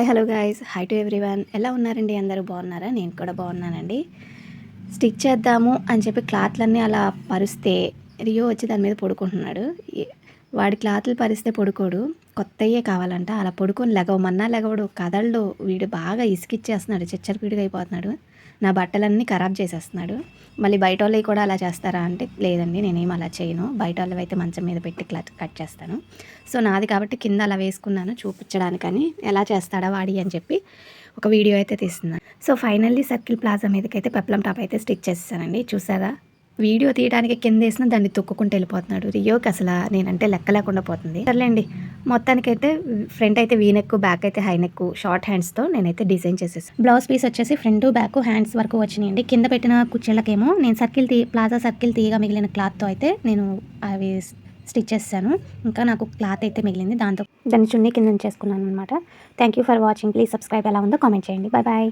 Hi hello guys, hi to everyone. ఎలా ఉన్నారండి? అందరూ బాగున్నారా? నేను కూడా బాగున్నానండి. స్టిచ్ చేద్దాము అని చెప్పి క్లాత్లన్నీ అలా పరుస్తే రియో వచ్చి దాని మీద పడుకుంటున్నాడు. వాడి క్లాత్లు పరిస్తే పడుకోడు, కొత్తయే కావాలంట. అలా పడుకొని లెగవమన్నా లెగవడు, కదలడు. వీడు బాగా ఇసుకిచ్చేస్తున్నాడు, చిచ్చరపీడిగా అయిపోతున్నాడు. నా బట్టలన్నీ ఖరాబ్ చేసేస్తున్నాడు. మళ్ళీ బయట వాళ్ళవి కూడా అలా చేస్తారా అంటే లేదండి, నేనేం అలా చేయను. బయట వాళ్ళవి అయితే మంచం మీద పెట్టి కట్ చేస్తాను. సో నాది కాబట్టి కింద అలా వేసుకున్నాను చూపించడానికని, ఎలా చేస్తాడా వాడి అని చెప్పి ఒక వీడియో అయితే తీస్తున్నాను. సో ఫైనల్లీ సర్కిల్ ప్లాజా మీదకైతే పెప్లం టాప్ అయితే స్టిచ్ చేస్తానండి. చూసారా, వీడియో తీయడానికి కింద వేసిన దాన్ని తొక్కుకుంటూ వెళ్ళిపోతున్నాడు. రియోకి అసలు నేనంటే లెక్క లేకుండా పోతుంది. సర్లేండి, మొత్తానికైతే ఫ్రంట్ అయితే వీ నెక్, బ్యాక్ అయితే హై నెక్, షార్ట్ హ్యాండ్స్తో నేనైతే డిజైన్ చేసేసాను. బ్లౌజ్ పీస్ వచ్చేసి ఫ్రంట్ బ్యాక్ హ్యాండ్స్ వరకు వచ్చినాయండి. కింద పెట్టిన కుర్చీలకేమో నేను ప్లాజా సర్కిల్ తీయగా మిగిలిన క్లాత్తో అయితే నేను అవి స్టిచ్ చేస్తాను. ఇంకా నాకు క్లాత్ అయితే మిగిలింది, దాన్ని చున్నీ కింద చేసుకున్నాను అనమాట. Thank you for watching. Please subscribe. ఎలా ఉందో కామెంట్ చేయండి. Bye bye.